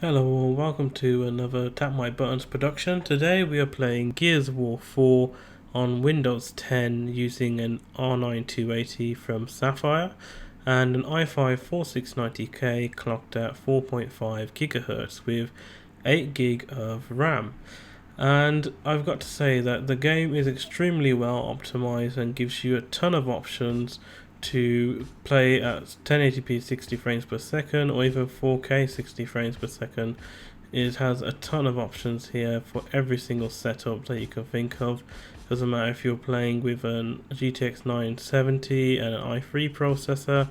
Hello, welcome to another Tap My Buttons production. Today we are playing Gears of War 4 on Windows 10 using an R9 280 from Sapphire and an i5 4690K clocked at 4.5 GHz with 8 GB of RAM. And I've got to say that the game is extremely well optimized and gives you a ton of options to play at 1080p 60 frames per second or even 4K 60 frames per second. It has a ton of options here for every single setup that you can think of. Doesn't matter if you're playing with an GTX 970 and an i3 processor,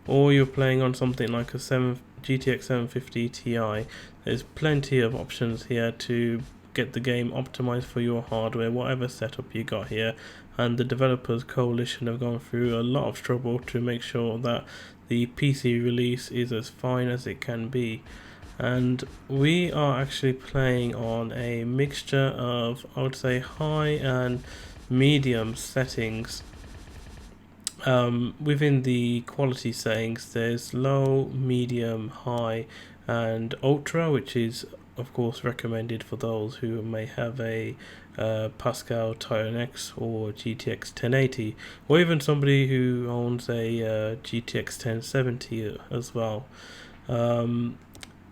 or you're playing on something like a GTX 750 Ti. There's plenty of options here to get the game optimized for your hardware, whatever setup you got here. And the developers coalition have gone through a lot of trouble to make sure that the PC release is as fine as it can be. And we are actually playing on a mixture of, I would say, high and medium settings. Within the quality settings, there's low, medium, high, and ultra, which is of course recommended for those who may have a Pascal Titan X or GTX 1080, or even somebody who owns a GTX 1070 as well. And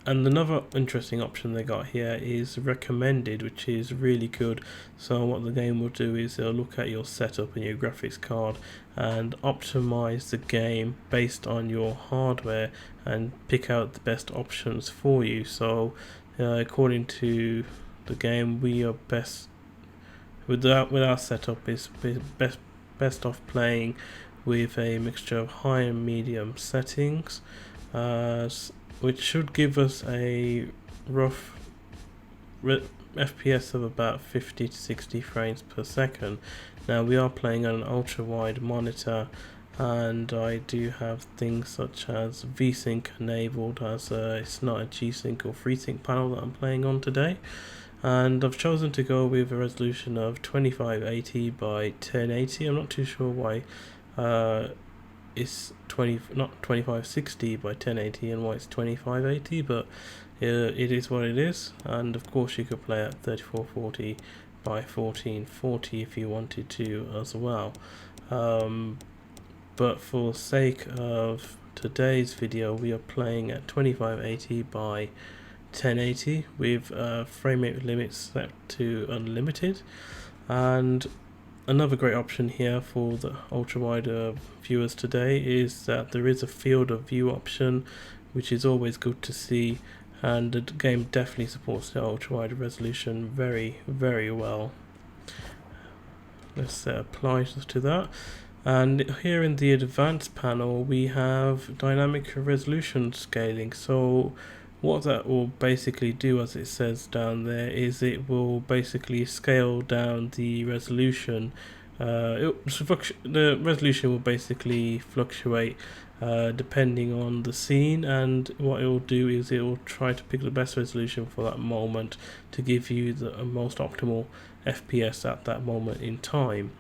another interesting option they got here is recommended, which is really good. So what the game will do is it'll look at your setup and your graphics card and optimize the game based on your hardware and pick out the best options for you. So according to the game, we are best with our setup is best off playing with a mixture of high and medium settings, which should give us a rough FPS of about 50 to 60 frames per second. Now we are playing on an ultra-wide monitor, and I do have things such as VSync enabled, as it's not a G-Sync or FreeSync panel that I'm playing on today. And I've chosen to go with a resolution of 2580 by 1080. I'm not too sure why it's not 2560 by 1080 and why it's 2580, but it is what it is. And of course you could play at 3440 by 1440 if you wanted to as well. But for sake of today's video, we are playing at 2580 by 1080 with frame rate limits set to unlimited. And another great option here for the ultra-wide viewers today is that there is a field of view option, which is always good to see, and the game definitely supports the ultra-wide resolution very, very well. Let's apply to that. And here in the advanced panel we have dynamic resolution scaling. So what that will basically do, as it says down there, is it will basically scale down the resolution. The resolution will basically fluctuate depending on the scene, and what it will do is it will try to pick the best resolution for that moment to give you the most optimal FPS at that moment in time.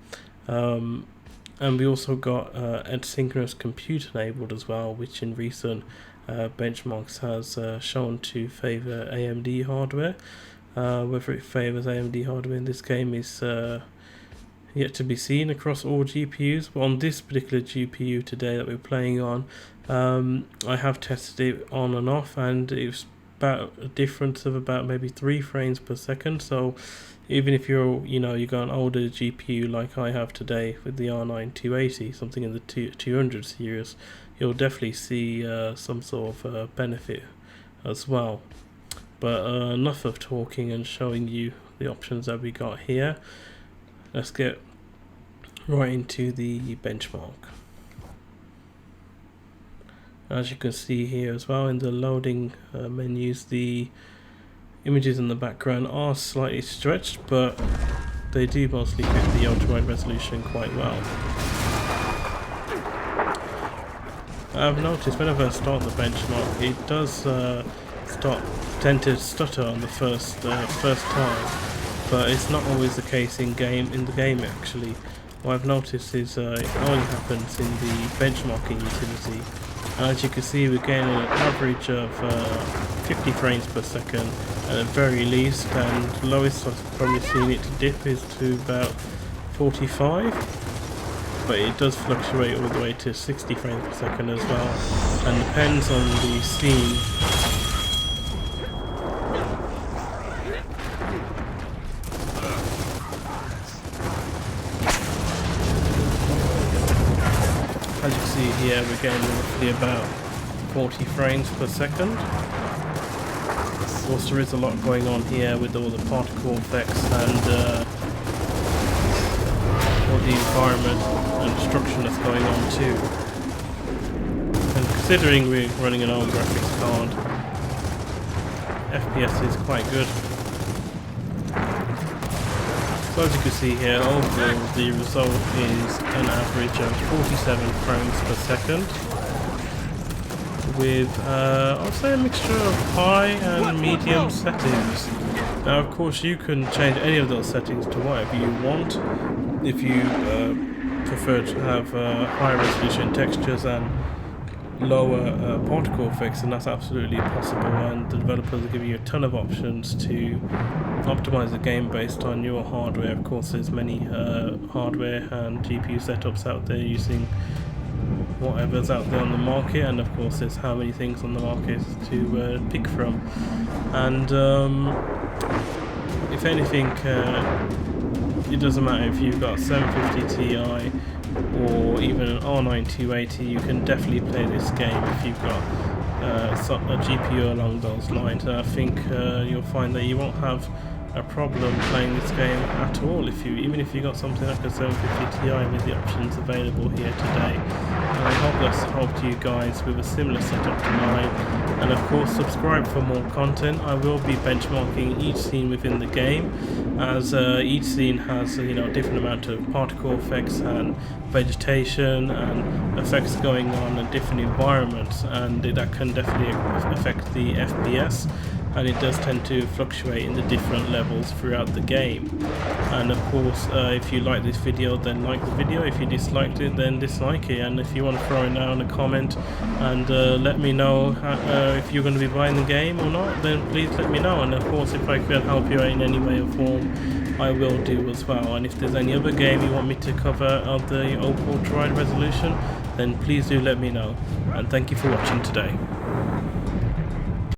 And we also got asynchronous compute enabled as well, which in recent benchmarks has shown to favor AMD hardware. Whether it favors AMD hardware in this game is yet to be seen across all GPUs. But on this particular GPU today that we're playing on, I have tested it on and off, and it's about a difference of about maybe 3 frames per second. So even if you got an older GPU like I have today with the R9 280, something in the 200 series, you'll definitely see some sort of benefit as well. But enough of talking and showing you the options that we got here. Let's get right into the benchmark. As you can see here as well in the loading menus, the images in the background are slightly stretched, but they do mostly fit the ultra-wide resolution quite well. I've noticed whenever I start the benchmark, it does tend to stutter on the first time, but it's not always the case in the game actually. What I've noticed is it only happens in the benchmarking utility. As you can see, we're getting an average of 50 frames per second at the very least, and lowest I've probably seen it to dip is to about 45, but it does fluctuate all the way to 60 frames per second as well, and depends on the scene. As you can see here, we're getting roughly about 40 frames per second. Of course, there is a lot going on here with all the particle effects and all the environment and destruction that's going on too. And considering we're running an ARM graphics card, FPS is quite good. So as you can see here, overall the result is an average of 47 frames per second with I'll say a mixture of high and medium settings. Now of course you can change any of those settings to whatever you want. If you prefer to have higher resolution textures and lower particle effects, then that's absolutely possible, and the developers are giving you a ton of options to optimize the game based on your hardware. Of course there's many hardware and GPU setups out there using whatever's out there on the market, and of course there's how many things on the market to pick from. And if anything, it doesn't matter if you've got 750 Ti or even an R9 280, you can definitely play this game if you've got a GPU along those lines. And I think you'll find that you won't have a problem playing this game at all even if you got something like a 750 Ti with the options available here today. And I hope that's helped you guys with a similar setup to mine. And of course subscribe for more content. I will be benchmarking each scene within the game, as each scene has a different amount of particle effects and vegetation and effects going on in different environments, and that can definitely affect the FPS, and it does tend to fluctuate in the different levels throughout the game. And of course if you like this video, then like the video. If you disliked it, then dislike it. And if you want to throw in down a comment and let me know if you're going to be buying the game or not, then please let me know. And of course if I can help you out in any way or form, I will do as well. And if there's any other game you want me to cover of the Ultrawide resolution, then please do let me know. And thank you for watching today.